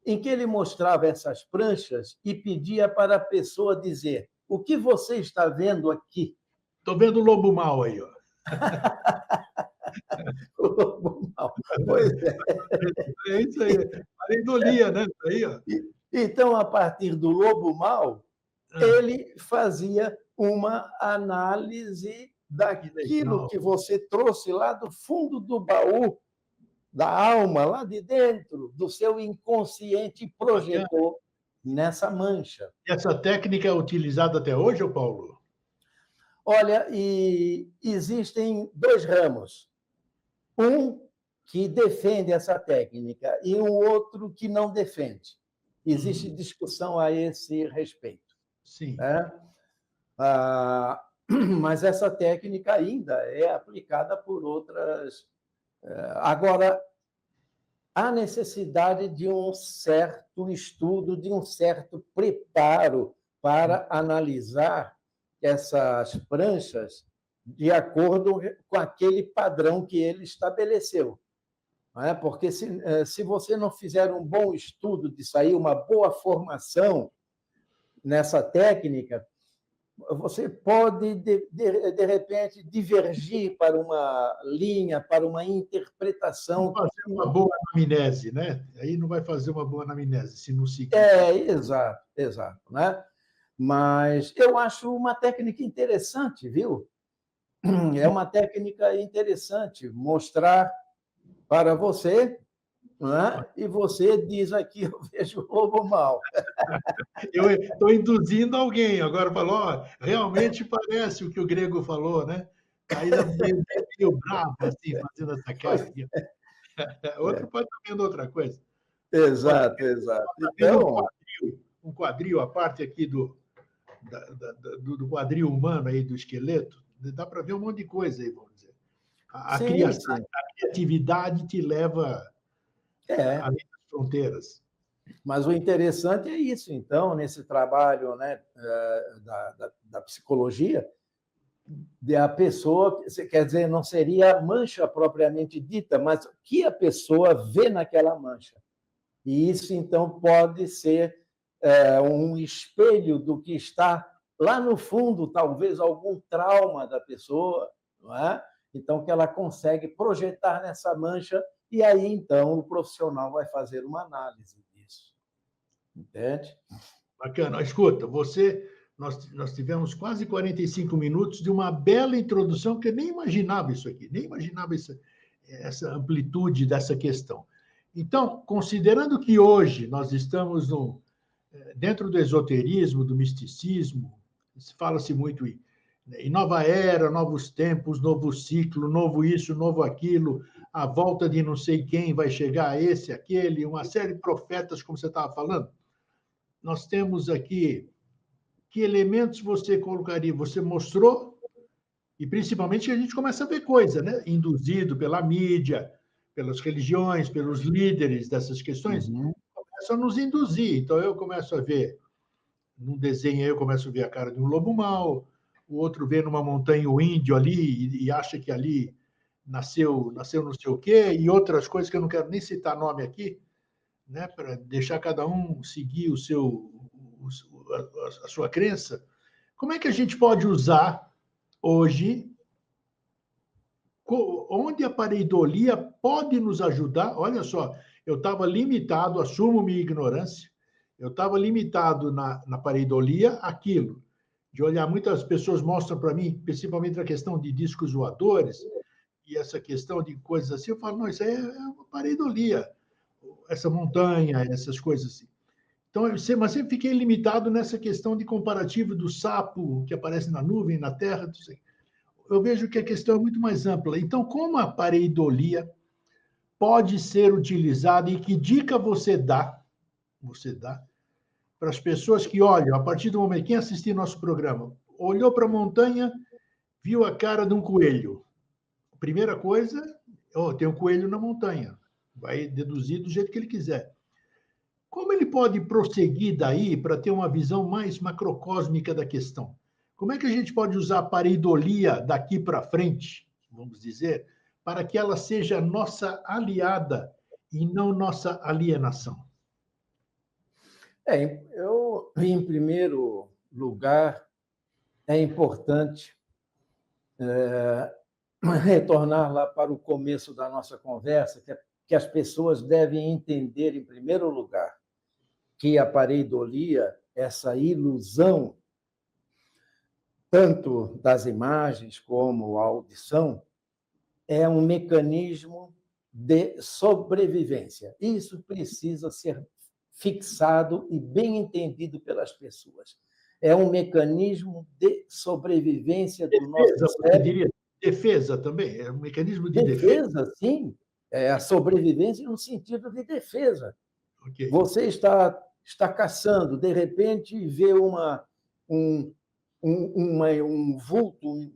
em que ele mostrava essas pranchas e pedia para a pessoa dizer: o que você está vendo aqui? Estou vendo o lobo mau aí, ó. Pois é. É isso aí. Pareidolia, né? Isso aí, ó. Então, a partir do lobo mau, Ah, ele fazia uma análise que daquilo legal. que você trouxe lá do fundo do baú, da alma, lá de dentro, do seu inconsciente, e Bacana. projetou nessa mancha. E essa técnica é utilizada até hoje, ô Paulo? Olha, e existem dois ramos. Um que defende essa técnica e um outro que não defende. Existe discussão a esse respeito, Sim. né? Mas essa técnica ainda é aplicada por outras. Agora, há necessidade de um certo estudo, de um certo preparo para analisar essas pranchas de acordo com aquele padrão que ele estabeleceu. Não é? Porque se você não fizer um bom estudo de sair, uma boa formação nessa técnica, você pode, de repente, divergir para uma linha, para uma interpretação. Não fazer uma boa anamnese, né? Aí não vai fazer uma boa anamnese se não seguir. Exato, exato, né? Mas eu acho uma técnica interessante, viu? É uma técnica interessante mostrar para você, né? E você diz aqui, eu vejo o lobo mau. Eu estou induzindo alguém, agora falou, ó, realmente parece o que o grego falou, né? Está ainda meio bravo, assim, fazendo essa cara aqui. Outro pode estar vendo outra coisa. Exato, exato. Está vendo Então, um quadril, a parte aqui do quadril humano, aí, do esqueleto, dá para ver um monte de coisa aí, vamos dizer. A sim, sim. a criatividade te leva além das fronteiras. Mas o interessante é isso, então, nesse trabalho, né, da psicologia, de a pessoa, quer dizer, não seria a mancha propriamente dita, mas o que a pessoa vê naquela mancha. E isso, então, pode ser um espelho do que está lá no fundo, talvez algum trauma da pessoa, não é? Então, que ela consegue projetar nessa mancha, e aí, então, o profissional vai fazer uma análise disso. Entende? Bacana. Escuta, nós tivemos quase 45 minutos de uma bela introdução que eu nem imaginava isso aqui, nem imaginava essa amplitude dessa questão. Então, considerando que hoje nós estamos dentro do esoterismo, do misticismo, fala-se muito em nova era, novos tempos, novo ciclo, novo isso, novo aquilo, a volta de não sei quem vai chegar, esse, aquele, uma série de profetas, como você estava falando. Nós temos aqui, que elementos você colocaria? Você mostrou, e principalmente que a gente começa a ver coisa, né? Induzido pela mídia, pelas religiões, pelos líderes dessas questões, começam a nos induzir. Então, eu começo a ver, num desenho, eu começo a ver a cara de um lobo mau, o outro vê numa montanha o índio ali e acha que ali nasceu não sei o quê, e outras coisas que eu não quero nem citar nome aqui, né, para deixar cada um seguir a sua crença. Como é que a gente pode usar hoje, onde a pareidolia pode nos ajudar? Olha só, eu estava limitado, assumo minha ignorância, eu estava limitado na pareidolia aquilo, de olhar, muitas pessoas mostram para mim, principalmente a questão de discos voadores, e essa questão de coisas assim, eu falo, não, isso aí é uma pareidolia, essa montanha, essas coisas assim. Então, mas sempre fiquei limitado nessa questão de comparativo do sapo que aparece na nuvem, na terra. Eu vejo que a questão é muito mais ampla. Então, como a pareidolia pode ser utilizada e que dica você dá para as pessoas que olham, a partir do momento, quem assistir nosso programa, olhou para a montanha, viu a cara de um coelho. A primeira coisa, tem um coelho na montanha. Vai deduzir do jeito que ele quiser. Como ele pode prosseguir daí para ter uma visão mais macrocósmica da questão? Como é que a gente pode usar a pareidolia daqui para frente, vamos dizer, para que ela seja nossa aliada e não nossa alienação? Em primeiro lugar, é importante retornar lá para o começo da nossa conversa, que as pessoas devem entender, em primeiro lugar, que a pareidolia, essa ilusão, tanto das imagens como a audição, é um mecanismo de sobrevivência. Isso precisa ser fixado e bem entendido pelas pessoas. É um mecanismo de sobrevivência do nosso cérebro. Diria defesa também, é um mecanismo de defesa. Sim, é a sobrevivência no sentido de defesa. Okay. Você está caçando, de repente vê um vulto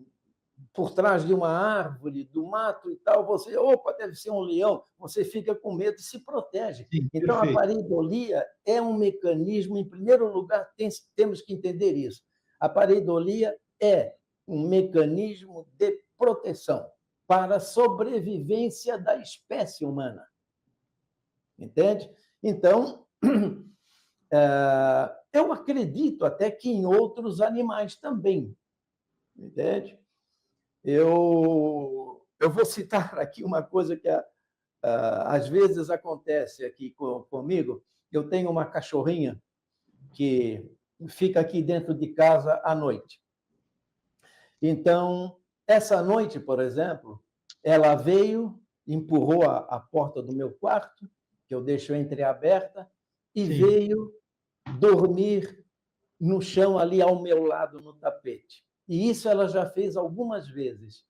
por trás de uma árvore, do mato e tal, você, opa, deve ser um leão, você fica com medo e se protege. Sim, então, perfeito. A pareidolia é um mecanismo, em primeiro lugar, temos que entender isso. A pareidolia é um mecanismo de proteção para a sobrevivência da espécie humana. Entende? Então, eu acredito até que em outros animais também, entende? Eu vou citar aqui uma coisa que às vezes acontece aqui comigo. Eu tenho uma cachorrinha que fica aqui dentro de casa à noite. Então, essa noite, por exemplo, ela veio, empurrou a porta do meu quarto, que eu deixo entreaberta, e Sim. veio dormir no chão ali ao meu lado, no tapete. E isso ela já fez algumas vezes.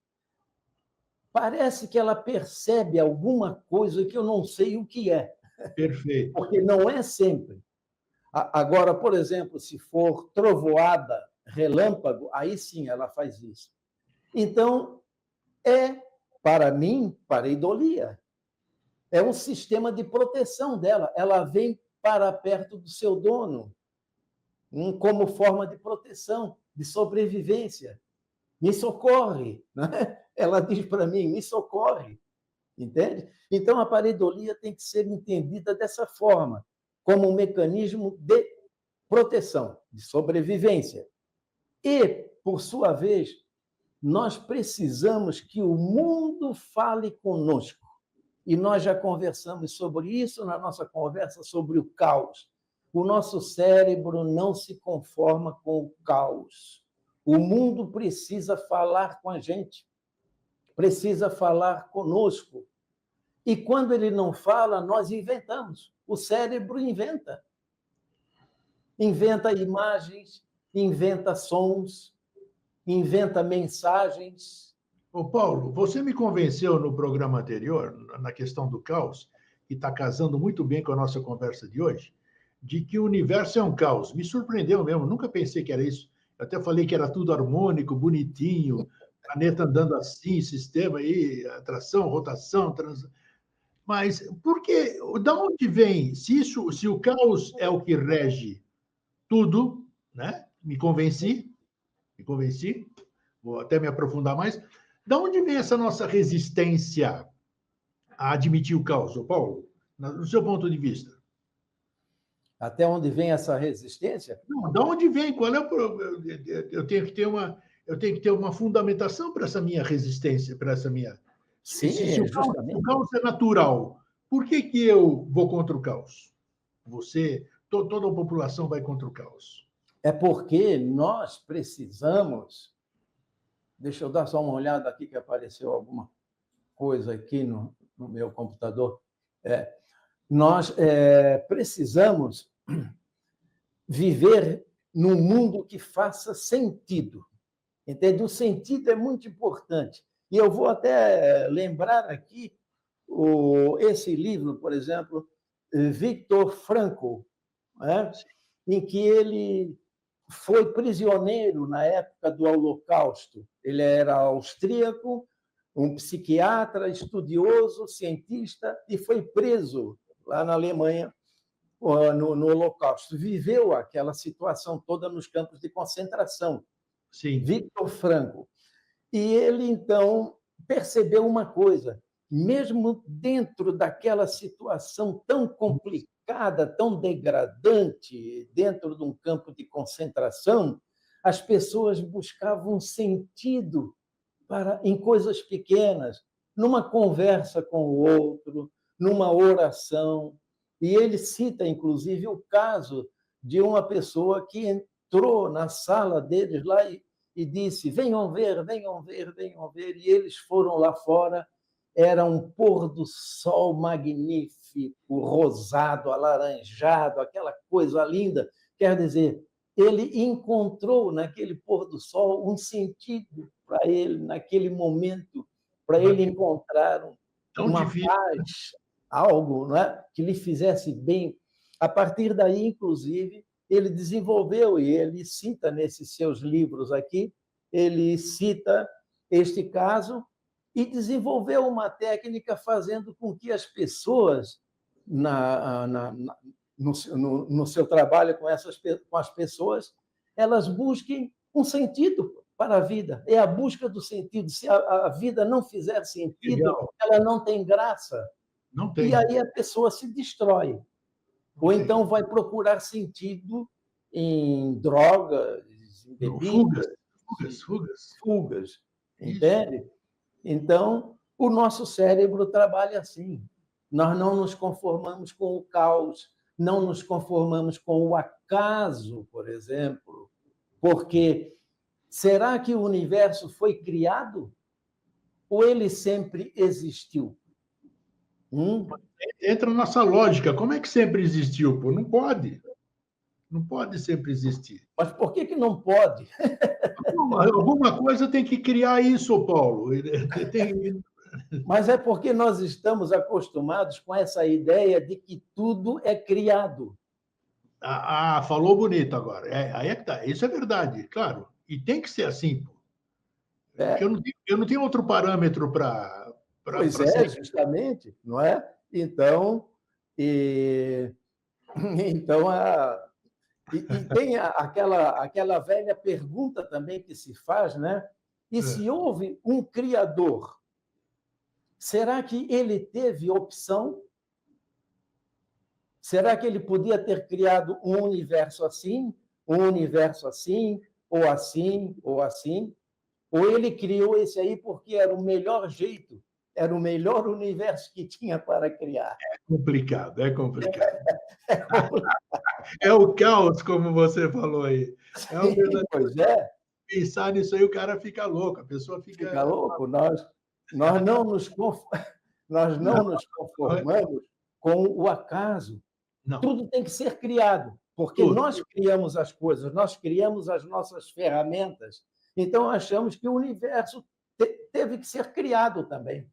Parece que ela percebe alguma coisa que eu não sei o que é, Perfeito. porque não é sempre. Agora, por exemplo, se for trovoada, relâmpago, aí sim ela faz isso. Então, para mim, pareidolia. É um sistema de proteção dela. Ela vem para perto do seu dono, como forma de proteção, de sobrevivência. Me socorre, né? Ela diz para mim, me socorre, entende? Então, a pareidolia tem que ser entendida dessa forma, como um mecanismo de proteção, de sobrevivência. E, por sua vez, nós precisamos que o mundo fale conosco. E nós já conversamos sobre isso na nossa conversa sobre o caos. O nosso cérebro não se conforma com o caos. O mundo precisa falar com a gente, precisa falar conosco. E quando ele não fala, nós inventamos. O cérebro inventa. Inventa imagens, inventa sons, inventa mensagens. Ô, Paulo, você me convenceu no programa anterior, na questão do caos, e está casando muito bem com a nossa conversa de hoje, de que o universo é um caos. Me surpreendeu mesmo, nunca pensei que era isso. Eu até falei que era tudo harmônico, bonitinho, planeta andando assim, sistema aí, atração, rotação, Mas por que, da onde vem, se o caos é o que rege tudo, né? Me convenci, vou até me aprofundar mais. Da onde vem essa nossa resistência a admitir o caos, Paulo? No seu ponto de vista? Até onde vem essa resistência? Não, da onde vem? Qual é o problema? Eu tenho que ter uma fundamentação para essa minha resistência, para essa minha. Sim, Se justamente. o caos é natural, por que eu vou contra o caos? Toda a população vai contra o caos. É porque nós precisamos. Deixa eu dar só uma olhada aqui, que apareceu alguma coisa aqui no meu computador. Nós precisamos viver num mundo que faça sentido. Entende? O sentido é muito importante. E eu vou até lembrar aqui esse livro, por exemplo, Viktor Frankl, né? Em que ele foi prisioneiro na época do Holocausto. Ele era austríaco, um psiquiatra, estudioso, cientista, e foi preso lá na Alemanha no Holocausto. Viveu aquela situação toda nos campos de concentração. Sim. Viktor Frankl. E ele, então, percebeu uma coisa: mesmo dentro daquela situação tão complicada, tão degradante, dentro de um campo de concentração, as pessoas buscavam sentido em coisas pequenas, numa conversa com o outro, numa oração. E ele cita, inclusive, o caso de uma pessoa que entrou na sala deles lá e disse: venham ver, venham ver, venham ver. E eles foram lá fora. Era um pôr do sol magnífico, rosado, alaranjado, aquela coisa linda. Quer dizer, ele encontrou naquele pôr do sol um sentido para ele, naquele momento, para ele encontrar uma paz, algo, não é? Que lhe fizesse bem. A partir daí, inclusive, ele desenvolveu, e ele cita nesses seus livros aqui, ele cita este caso e desenvolveu uma técnica fazendo com que as pessoas, no seu trabalho com as pessoas, elas busquem um sentido para a vida. É a busca do sentido. Se a vida não fizer sentido, ela não tem graça. Não tem. E aí a pessoa se destrói. Ou então vai procurar sentido em drogas, em bebidas, fugas, entende? Então, o nosso cérebro trabalha assim. Nós não nos conformamos com o caos, não nos conformamos com o acaso, por exemplo, porque será que o universo foi criado ou ele sempre existiu? Entra na nossa lógica. Como é que sempre existiu? Pô? Não pode. Não pode sempre existir. Mas por que não pode? Alguma coisa tem que criar isso, Paulo. Tem... Mas é porque nós estamos acostumados com essa ideia de que tudo é criado. Falou bonito agora. Aí é que tá. Isso é verdade, claro. E tem que ser assim, pô. É. Eu não tenho outro parâmetro para. Pois é, justamente, não é? Então, tem aquela velha pergunta também que se faz, né? E se houve um criador, será que ele teve opção? Será que ele podia ter criado um universo assim, ou assim, ou assim? Ou ele criou esse aí porque era o melhor jeito, era o melhor universo que tinha para criar? É complicado, é complicado. É o caos, como você falou aí. Pois é. Pensar nisso aí, o cara fica louco, a pessoa fica louco. Nós não nos conformamos com o acaso. Não. Tudo tem que ser criado, porque nós criamos as coisas, nós criamos as nossas ferramentas. Então, achamos que o universo teve que ser criado também.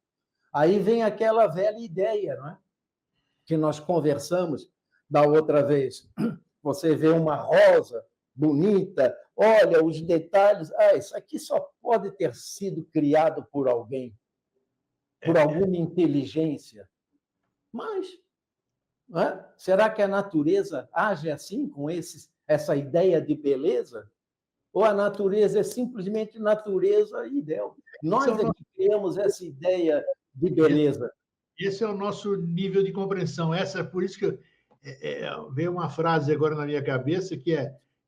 Aí vem aquela velha ideia, não é? Que nós conversamos da outra vez. Você vê uma rosa bonita, olha os detalhes. Isso aqui só pode ter sido criado por alguém, por alguma inteligência. Mas, não é? Será que a natureza age assim, com essa ideia de beleza? Ou a natureza é simplesmente natureza e deu? Nós é que criamos essa ideia de beleza. Esse é o nosso nível de compreensão. Por isso que veio uma frase agora na minha cabeça que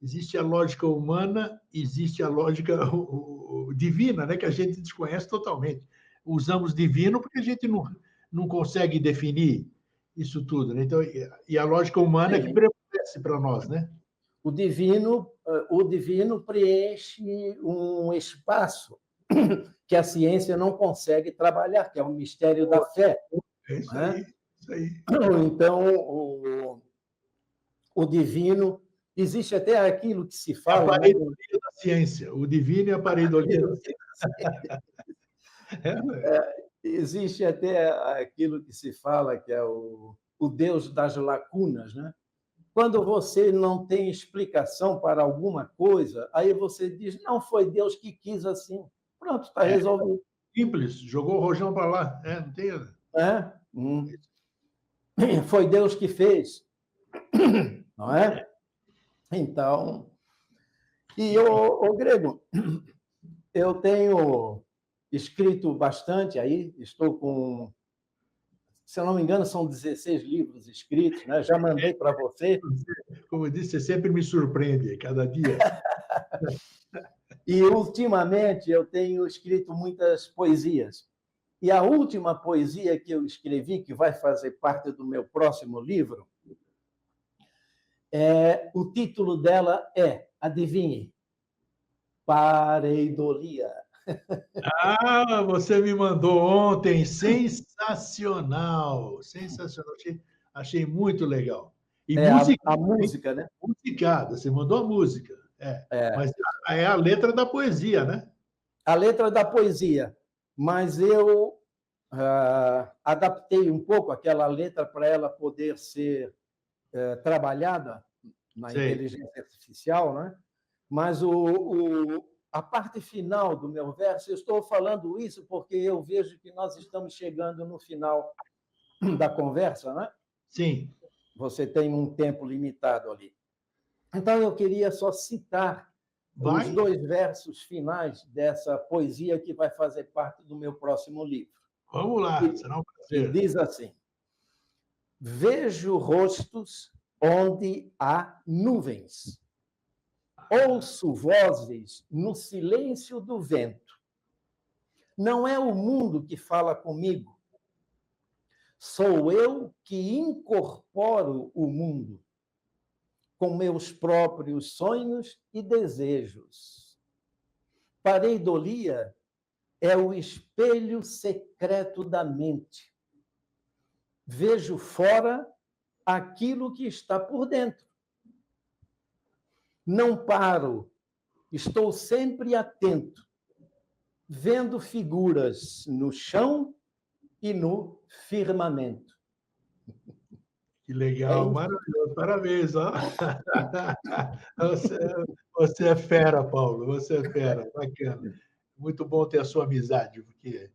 existe a lógica humana, existe a lógica divina, né, que a gente desconhece totalmente. Usamos divino porque a gente não consegue definir isso tudo, né? Então, e a lógica humana é que prevalece para nós, né? O divino preenche um espaço que a ciência não consegue trabalhar, que é o mistério da fé. É isso aí, isso aí. Então, o divino, existe até aquilo que se fala... É a pareidolia da ciência. O divino é a pareidolia da ciência. Existe até aquilo que se fala que é o Deus das lacunas, né? Quando você não tem explicação para alguma coisa, aí você diz, não foi Deus que quis assim. Pronto, está resolvido. Simples, jogou o rojão para lá. Não tem... Foi Deus que fez. Não é? Então... E, o Grego, eu tenho escrito bastante aí, estou com... Se eu não me engano, são 16 livros escritos, né? Já mandei para você. Como eu disse, você sempre me surpreende, cada dia. E, ultimamente, eu tenho escrito muitas poesias. E a última poesia que eu escrevi, que vai fazer parte do meu próximo livro, o título dela adivinhe, Pareidolia. Você me mandou ontem. Sensacional. Sensacional. Achei muito legal. E a música, né? Musicada. Você mandou a música. Mas é a letra da poesia, né? A letra da poesia. Mas eu adaptei um pouco aquela letra para ela poder ser trabalhada na inteligência artificial, né? Mas a parte final do meu verso, eu estou falando isso porque eu vejo que nós estamos chegando no final da conversa, né? Sim. Você tem um tempo limitado ali. Então, eu queria só citar os 2 versos finais dessa poesia que vai fazer parte do meu próximo livro. Vamos lá, será um prazer. Diz assim: vejo rostos onde há nuvens. Ouço vozes no silêncio do vento. Não é o mundo que fala comigo. Sou eu que incorporo o mundo com meus próprios sonhos e desejos. Pareidolia é o espelho secreto da mente. Vejo fora aquilo que está por dentro. Não paro, estou sempre atento, vendo figuras no chão e no firmamento. Que legal, maravilhoso, parabéns. Ó. Você, você é fera, Paulo, você é fera, bacana. Muito bom ter a sua amizade, porque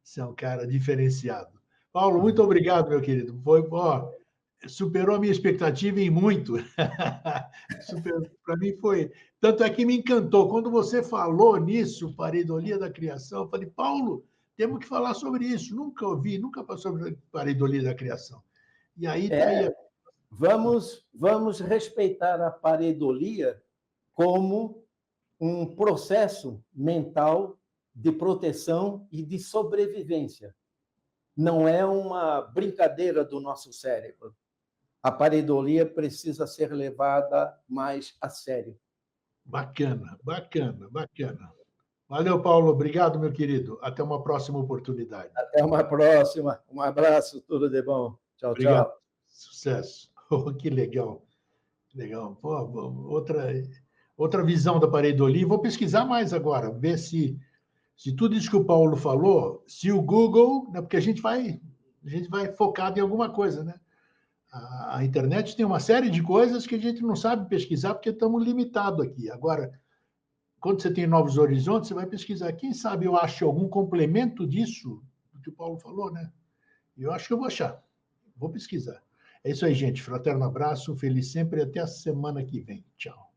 você é um cara diferenciado. Paulo, muito obrigado, meu querido. Foi, ó, superou a minha expectativa em muito. Para mim foi. Tanto é que me encantou. Quando você falou nisso, pareidolia da criação, eu falei, Paulo, temos que falar sobre isso. Nunca ouvi, nunca passou sobre pareidolia da criação. E aí está aí. Vamos respeitar a pareidolia como um processo mental de proteção e de sobrevivência. Não é uma brincadeira do nosso cérebro. A pareidolia precisa ser levada mais a sério. Bacana, bacana, bacana. Valeu, Paulo. Obrigado, meu querido. Até uma próxima oportunidade. Até uma próxima. Um abraço, tudo de bom. Tchau, Obrigado. tchau. Sucesso. Oh, que legal. Legal. Pô, outra visão da pareidolia. Vou pesquisar mais agora, ver se tudo isso que o Paulo falou, se o Google, né, porque a gente vai focado em alguma coisa, né? A internet tem uma série de coisas que a gente não sabe pesquisar porque estamos limitados aqui. Agora, quando você tem novos horizontes, você vai pesquisar. Quem sabe eu acho algum complemento disso, do que o Paulo falou, né? E eu acho que eu vou achar. Vou pesquisar. É isso aí, gente. Fraterno abraço, feliz sempre e até a semana que vem. Tchau.